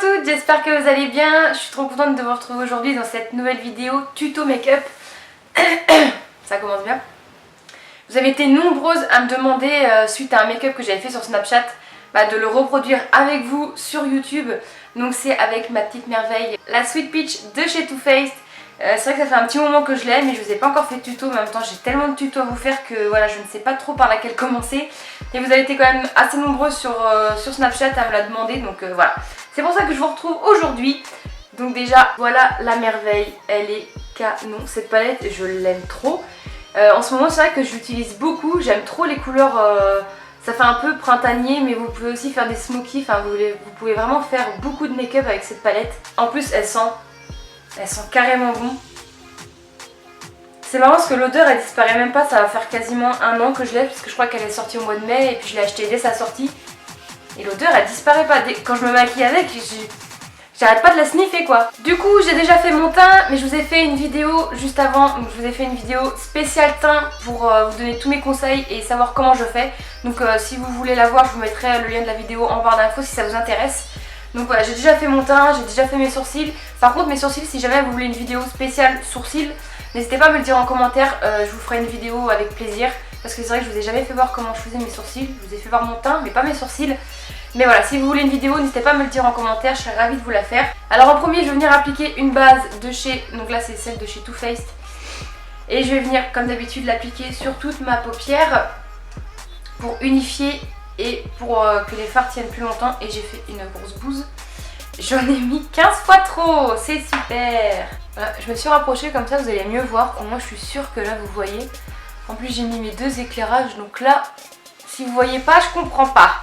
toutes, j'espère que vous allez bien. Je suis trop contente de vous retrouver aujourd'hui dans cette nouvelle vidéo tuto make-up. Ça commence bien. Vous avez été nombreuses à me demander, suite à un make-up que j'avais fait sur Snapchat, de le reproduire avec vous sur YouTube. Donc c'est avec ma petite merveille, la Sweet Peach de chez Too Faced. C'est vrai que ça fait un petit moment que je l'ai, mais je vous ai pas encore fait de tuto. En même temps, j'ai tellement de tutos à vous faire que voilà, je ne sais pas trop par laquelle commencer. Et vous avez été quand même assez nombreux sur Snapchat à me la demander, donc voilà. C'est pour ça que je vous retrouve aujourd'hui. Donc déjà, voilà la merveille, elle est canon. Cette palette, je l'aime trop. En ce moment, c'est vrai que je l'utilise beaucoup. J'aime trop les couleurs, ça fait un peu printanier, mais vous pouvez aussi faire des smokies. Enfin, vous pouvez vraiment faire beaucoup de make-up avec cette palette. En plus, elle sent carrément bon. C'est marrant parce que l'odeur elle disparaît même pas, ça va faire quasiment un an que je l'ai parce que je crois qu'elle est sortie au mois de mai et puis je l'ai achetée dès sa sortie. Et l'odeur elle disparaît pas, quand je me maquille avec, j'arrête pas de la sniffer quoi. Du coup j'ai déjà fait mon teint, mais je vous ai fait une vidéo juste avant, donc je vous ai fait une vidéo spéciale teint pour vous donner tous mes conseils et savoir comment je fais. Donc si vous voulez la voir, je vous mettrai le lien de la vidéo en barre d'infos si ça vous intéresse. Donc voilà, j'ai déjà fait mon teint, j'ai déjà fait mes sourcils. Par contre mes sourcils, si jamais vous voulez une vidéo spéciale sourcils, n'hésitez pas à me le dire en commentaire, je vous ferai une vidéo avec plaisir. Parce que c'est vrai que je vous ai jamais fait voir comment je faisais mes sourcils. Je vous ai fait voir mon teint mais pas mes sourcils. Mais voilà, si vous voulez une vidéo, n'hésitez pas à me le dire en commentaire, je serais ravie de vous la faire. Alors en premier, je vais venir appliquer une base de chez, donc là c'est celle de chez Too Faced. Et je vais venir comme d'habitude l'appliquer sur toute ma paupière pour unifier et pour que les fards tiennent plus longtemps. Et j'ai fait une grosse bouse. J'en ai mis 15 fois trop, c'est super. Voilà, je me suis rapprochée comme ça, vous allez mieux voir. Au moins je suis sûre que là vous voyez. En plus j'ai mis mes deux éclairages, donc là, si vous voyez pas, je comprends pas.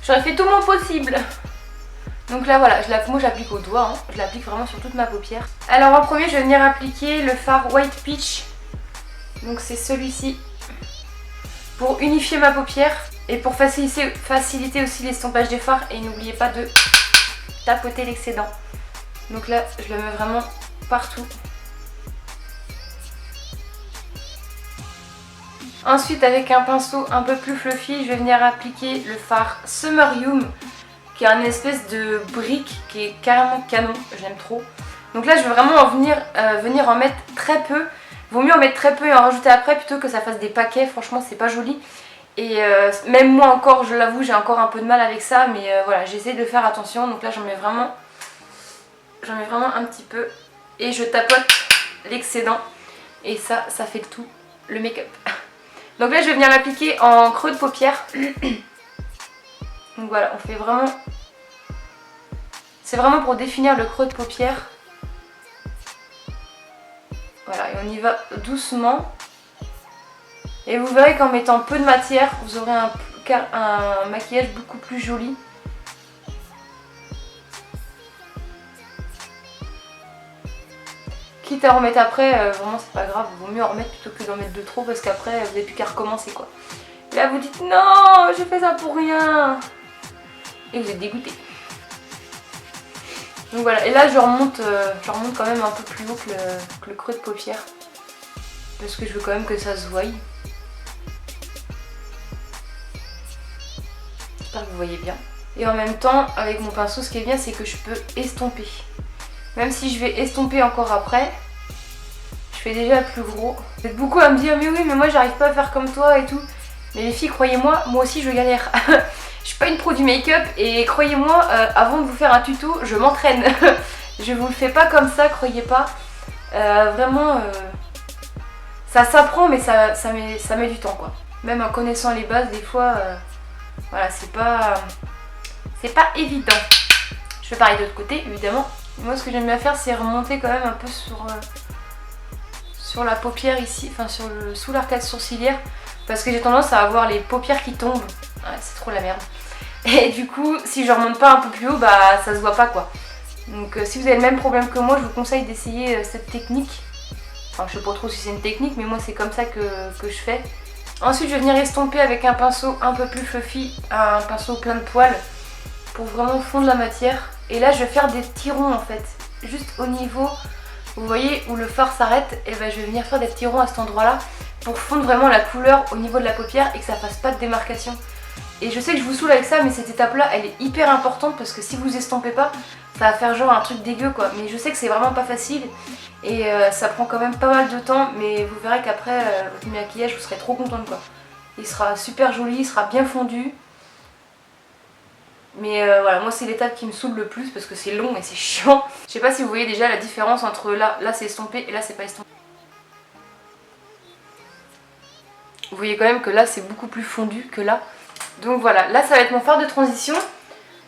J'aurais fait tout mon possible. Donc là voilà, moi j'applique au doigt, je l'applique vraiment sur toute ma paupière. Alors en premier je vais venir appliquer le fard White Peach. Donc c'est celui-ci. Pour unifier ma paupière et pour faciliter aussi l'estompage des fards. Et n'oubliez pas de tapoter l'excédent. Donc là je le mets vraiment partout. Ensuite avec un pinceau un peu plus fluffy, je vais venir appliquer le fard Summer Yum, qui est un espèce de brique qui est carrément canon, j'aime trop. Donc là je vais vraiment venir en mettre très peu. Vaut mieux en mettre très peu et en rajouter après plutôt que ça fasse des paquets, franchement c'est pas joli. Et même moi encore, je l'avoue, j'ai encore un peu de mal avec ça, mais voilà, j'essaie de faire attention. Donc là j'en mets vraiment un petit peu et je tapote l'excédent. Et ça fait le tout, le make-up. Donc là je vais venir l'appliquer en creux de paupière. Donc voilà, on fait vraiment... C'est vraiment pour définir le creux de paupière. Voilà, et on y va doucement. Et vous verrez qu'en mettant peu de matière, vous aurez un maquillage beaucoup plus joli. Quitte à en remettre après, vraiment c'est pas grave, il vaut mieux en remettre plutôt que d'en mettre de trop parce qu'après vous n'avez plus qu'à recommencer quoi. Et là vous dites non, j'ai fait ça pour rien. Et vous êtes dégoûté. Donc voilà, et là je remonte quand même un peu plus haut que le creux de paupière. Parce que je veux quand même que ça se voie. J'espère que vous voyez bien. Et en même temps, avec mon pinceau, ce qui est bien, c'est que je peux estomper. Même si je vais estomper encore après, je fais déjà plus gros. Vous êtes beaucoup à me dire, mais oui, mais moi j'arrive pas à faire comme toi et tout. Mais les filles, croyez-moi, moi aussi je galère. Je suis pas une pro du make-up et croyez-moi, avant de vous faire un tuto, je m'entraîne. Je vous le fais pas comme ça, croyez pas. Vraiment, ça s'apprend, mais ça met du temps quoi. Même en connaissant les bases, des fois, voilà, c'est pas évident. Je fais pareil de l'autre côté, évidemment. Moi, ce que j'aime bien faire, c'est remonter quand même un peu sur la paupière ici, enfin sous l'arcade sourcilière, parce que j'ai tendance à avoir les paupières qui tombent. Ouais, c'est trop la merde. Et du coup, si je remonte pas un peu plus haut, ça se voit pas quoi. Donc si vous avez le même problème que moi, je vous conseille d'essayer cette technique. Enfin, je sais pas trop si c'est une technique, mais moi c'est comme ça que je fais. Ensuite, je vais venir estomper avec un pinceau un peu plus fluffy, un pinceau plein de poils, pour vraiment fondre la matière. Et là, je vais faire des tirons en fait, juste au niveau, vous voyez, où le fard s'arrête. Et ben, je vais venir faire des tirons à cet endroit-là pour fondre vraiment la couleur au niveau de la paupière et que ça fasse pas de démarcation. Et je sais que je vous saoule avec ça, mais cette étape là elle est hyper importante parce que si vous estompez pas, ça va faire genre un truc dégueu quoi. Mais je sais que c'est vraiment pas facile et ça prend quand même pas mal de temps, mais vous verrez qu'après votre maquillage vous serez trop contente quoi. Il sera super joli, il sera bien fondu. Mais voilà, moi c'est l'étape qui me saoule le plus parce que c'est long et c'est chiant. Je sais pas si vous voyez déjà la différence entre là c'est estompé et là c'est pas estompé. Vous voyez quand même que là c'est beaucoup plus fondu que là. Donc voilà, là ça va être mon fard de transition.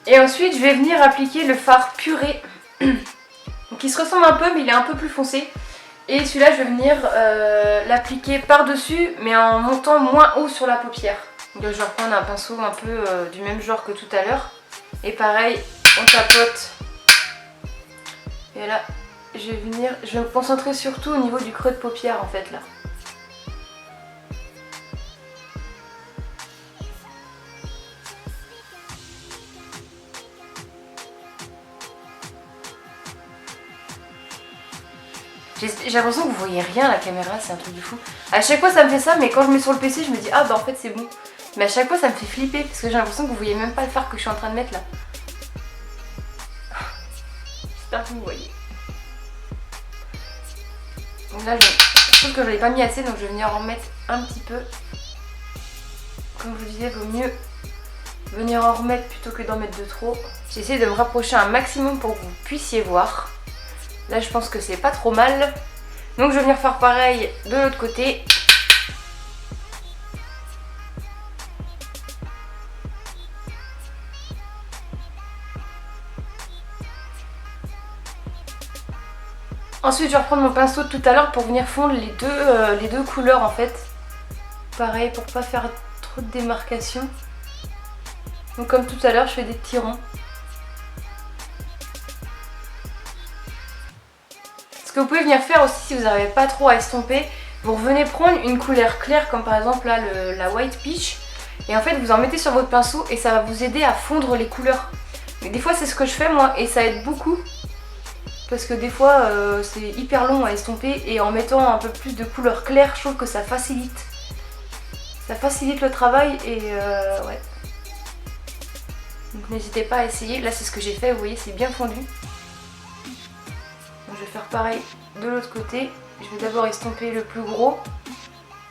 Et ensuite je vais venir appliquer le fard purée. Donc il se ressemble un peu mais il est un peu plus foncé. Et celui-là je vais venir l'appliquer par dessus mais en montant moins haut sur la paupière. Donc je vais reprendre un pinceau un peu du même genre que tout à l'heure. Et pareil, on tapote. Et là je vais me concentrer surtout au niveau du creux de paupière en fait là. J'ai l'impression que vous voyez rien à la caméra, c'est un truc de fou. À chaque fois ça me fait ça, mais quand je mets sur le PC je me dis ah bah en fait c'est bon. Mais à chaque fois ça me fait flipper parce que j'ai l'impression que vous voyez même pas le fard que je suis en train de mettre là. J'espère que vous voyez. Donc là je trouve que je l'ai pas mis assez donc je vais venir en remettre un petit peu. Comme je vous disais, vaut mieux venir en remettre plutôt que d'en mettre de trop. J'essaie de me rapprocher un maximum pour que vous puissiez voir. Là je pense que c'est pas trop mal. Donc je vais venir faire pareil de l'autre côté. Ensuite je vais reprendre mon pinceau de tout à l'heure pour venir fondre les deux couleurs en fait. Pareil pour pas faire trop de démarcation. Donc comme tout à l'heure je fais des petits ronds. Ce que vous pouvez venir faire aussi si vous n'arrivez pas trop à estomper, vous revenez prendre une couleur claire comme par exemple là la White Peach et en fait vous en mettez sur votre pinceau et ça va vous aider à fondre les couleurs. Mais des fois c'est ce que je fais moi et ça aide beaucoup parce que des fois c'est hyper long à estomper et en mettant un peu plus de couleur claire je trouve que ça facilite. Ça facilite le travail et ouais. Donc n'hésitez pas à essayer, là c'est ce que j'ai fait, vous voyez c'est bien fondu. Donc je vais faire pareil de l'autre côté, je vais d'abord estomper le plus gros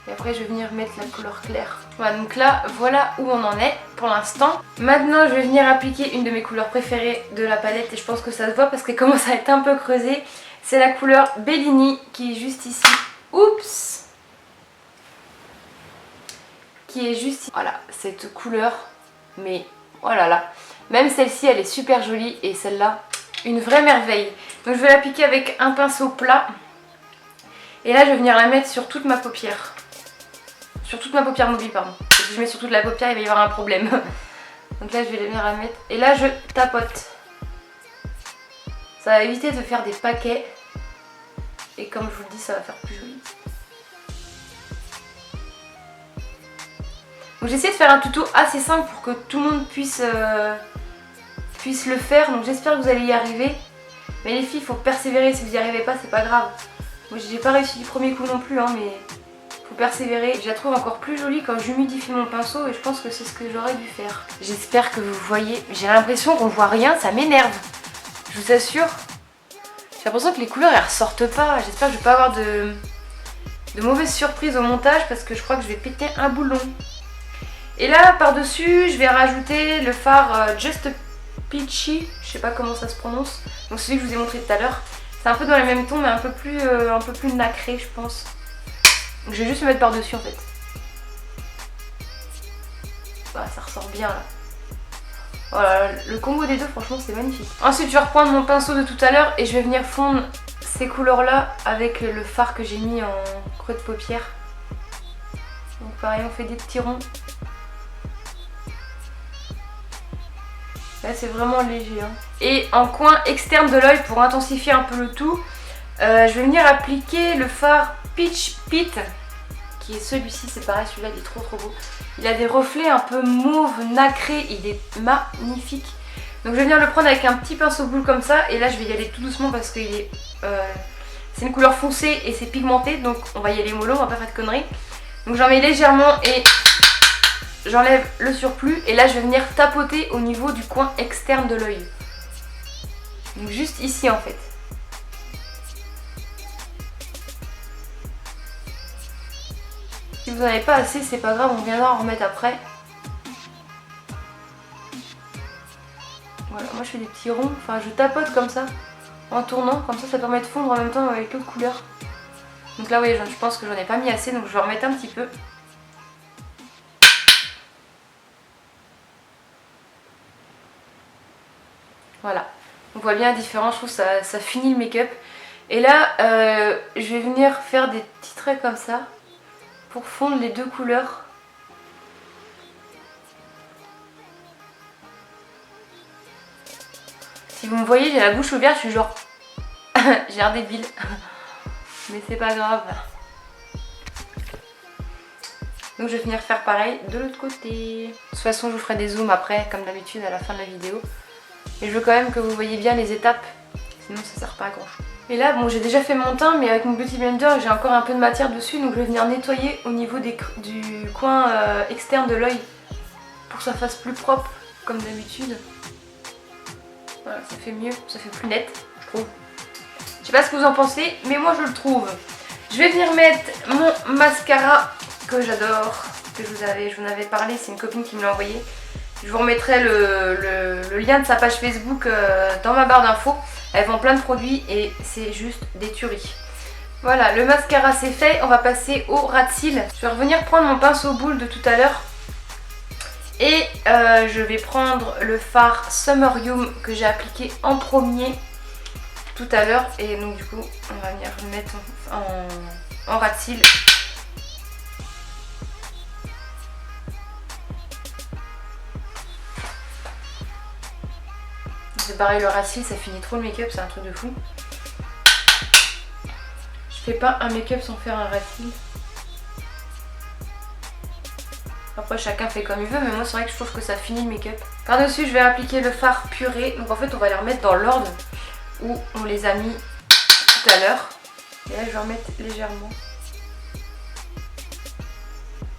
et après je vais venir mettre la couleur claire. Voilà donc là voilà où on en est pour l'instant. Maintenant je vais venir appliquer une de mes couleurs préférées de la palette et je pense que ça se voit parce qu'elle commence à être un peu creusée. C'est la couleur Bellini qui est juste ici. Oups! Qui est juste ici. Voilà cette couleur, mais oh là là. Même celle-ci elle est super jolie et celle-là une vraie merveille. Donc je vais l'appliquer avec un pinceau plat. Et là je vais venir la mettre sur toute ma paupière. Sur toute ma paupière mobile pardon. Parce que si je mets sur toute la paupière il va y avoir un problème. Donc là je vais venir la mettre. Et là je tapote. Ça va éviter de faire des paquets. Et comme je vous le dis ça va faire plus joli. Donc j'ai essayé de faire un tuto assez simple pour que tout le monde puisse le faire. Donc j'espère que vous allez y arriver. Mais les filles, il faut persévérer. Si vous n'y arrivez pas, c'est pas grave. Moi j'ai pas réussi du premier coup non plus, hein, mais faut persévérer. Je la trouve encore plus jolie quand j'humidifie mon pinceau et je pense que c'est ce que j'aurais dû faire. J'espère que vous voyez. J'ai l'impression qu'on voit rien, ça m'énerve. Je vous assure. J'ai l'impression que les couleurs elles ressortent pas. J'espère que je vais pas avoir de mauvaises surprises au montage parce que je crois que je vais péter un boulon. Et là par dessus je vais rajouter le fard Just Peachy, je sais pas comment ça se prononce, donc celui que je vous ai montré tout à l'heure. C'est un peu dans les mêmes tons mais un peu plus nacré je pense. Donc je vais juste me mettre par dessus en fait. Voilà, ça ressort bien là. Voilà, le combo des deux franchement c'est magnifique. Ensuite je vais reprendre mon pinceau de tout à l'heure et je vais venir fondre ces couleurs là avec le fard que j'ai mis en creux de paupière. Donc pareil on fait des petits ronds. Là c'est vraiment léger. Hein. Et en coin externe de l'œil pour intensifier un peu le tout, je vais venir appliquer le fard Peach Pit. Qui est celui-ci, c'est pareil, celui-là il est trop beau. Il a des reflets un peu mauve, nacré, il est magnifique. Donc je vais venir le prendre avec un petit pinceau boule comme ça. Et là je vais y aller tout doucement parce que c'est une couleur foncée et c'est pigmenté. Donc on va y aller mollo, on va pas faire de conneries. Donc j'en mets légèrement et j'enlève le surplus et là je vais venir tapoter au niveau du coin externe de l'œil. Donc juste ici en fait. Si vous n'en avez pas assez, c'est pas grave, on viendra en remettre après. Voilà, moi je fais des petits ronds, enfin je tapote comme ça, en tournant, comme ça permet de fondre en même temps avec l'autre couleur. Donc là, oui, je pense que j'en ai pas mis assez, donc je vais en remettre un petit peu. Voilà, on voit bien la différence, je trouve que ça finit le make-up. Et là, je vais venir faire des petits traits comme ça, pour fondre les deux couleurs. Si vous me voyez, j'ai la bouche ouverte, je suis genre... j'ai l'air débile. Mais c'est pas grave. Donc je vais venir faire pareil de l'autre côté. De toute façon, je vous ferai des zooms après, comme d'habitude, à la fin de la vidéo. Et je veux quand même que vous voyez bien les étapes, sinon ça sert pas à grand chose. Et là, bon, j'ai déjà fait mon teint, mais avec mon Beauty Blender, j'ai encore un peu de matière dessus, donc je vais venir nettoyer au niveau du coin externe de l'œil pour que ça fasse plus propre, comme d'habitude. Voilà, ça fait mieux, ça fait plus net, je trouve. Je sais pas ce que vous en pensez, mais moi je le trouve. Je vais venir mettre mon mascara que j'adore, que je vous en avais parlé, c'est une copine qui me l'a envoyé. Je vous remettrai le lien de sa page Facebook dans ma barre d'infos. Elle vend plein de produits et c'est juste des tueries. Voilà, le mascara c'est fait, on va passer au ras de cils. Je vais revenir prendre mon pinceau boule de tout à l'heure. Et je vais prendre le fard Summerium que j'ai appliqué en premier tout à l'heure. Et donc du coup, on va venir le mettre en ras de cils. C'est pareil, le ras de cils, ça finit trop le make-up, c'est un truc de fou. Je fais pas un make-up sans faire un ras de cils. Après chacun fait comme il veut, mais moi c'est vrai que je trouve que ça finit le make-up. Par dessus je vais appliquer le fard purée. Donc en fait on va les remettre dans l'ordre où on les a mis tout à l'heure. Et là je vais remettre légèrement.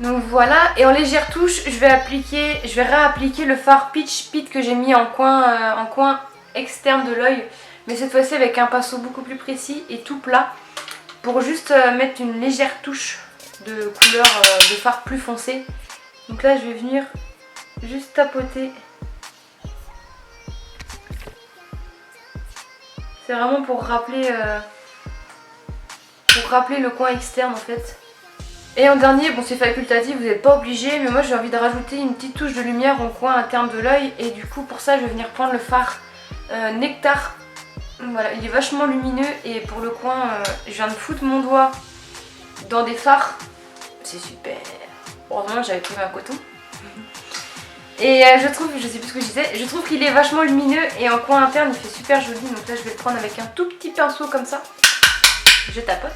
Donc voilà, et en légère touche je vais réappliquer le fard Peach Pit que j'ai mis en coin externe de l'œil. Mais cette fois-ci avec un pinceau beaucoup plus précis et tout plat. Pour juste mettre une légère touche de couleur de fard plus foncé. Donc là je vais venir juste tapoter. C'est vraiment pour rappeler le coin externe en fait. Et en dernier, bon c'est facultatif, vous n'êtes pas obligé, mais moi j'ai envie de rajouter une petite touche de lumière au coin interne de l'œil. Et du coup pour ça je vais venir prendre le fard Nectar. Voilà, il est vachement lumineux et pour le coin, je viens de foutre mon doigt dans des fards. C'est super. Heureusement j'avais pris un coton. Et je trouve, je sais plus ce que je disais, je trouve qu'il est vachement lumineux et en coin interne il fait super joli. Donc là je vais le prendre avec un tout petit pinceau comme ça. Je tapote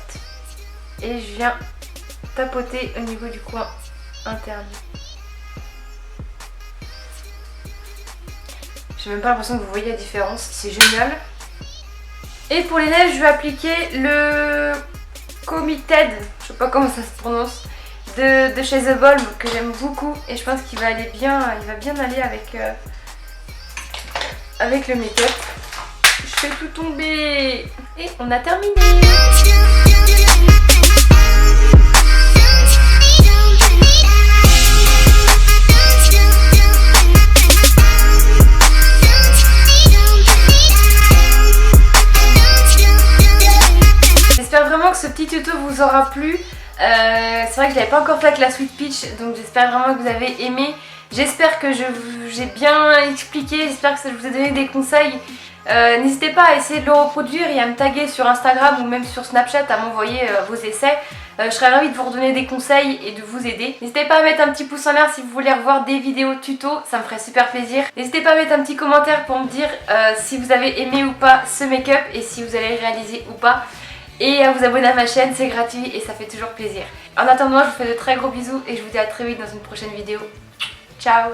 et je viens tapoter au niveau du coin interne. J'ai même pas l'impression que vous voyez la différence, c'est génial. Et pour les lèvres je vais appliquer le Committed, je sais pas comment ça se prononce, de chez The Balm que j'aime beaucoup et je pense qu'il va aller bien, il va bien aller avec le make-up. Je fais tout tomber et on a terminé. J'espère vraiment que ce petit tuto vous aura plu. C'est vrai que je l'avais pas encore fait avec la Sweet Peach, donc j'espère vraiment que vous avez aimé. J'espère que j'ai bien expliqué, j'espère que ça vous a donné des conseils. N'hésitez pas à essayer de le reproduire et à me taguer sur Instagram ou même sur Snapchat à m'envoyer vos essais. Je serais ravie de vous redonner des conseils et de vous aider. N'hésitez pas à mettre un petit pouce en l'air si vous voulez revoir des vidéos tuto, ça me ferait super plaisir. N'hésitez pas à mettre un petit commentaire pour me dire si vous avez aimé ou pas ce make-up et si vous allez le réaliser ou pas. Et à vous abonner à ma chaîne, c'est gratuit et ça fait toujours plaisir. En attendant, je vous fais de très gros bisous et je vous dis à très vite dans une prochaine vidéo. Ciao!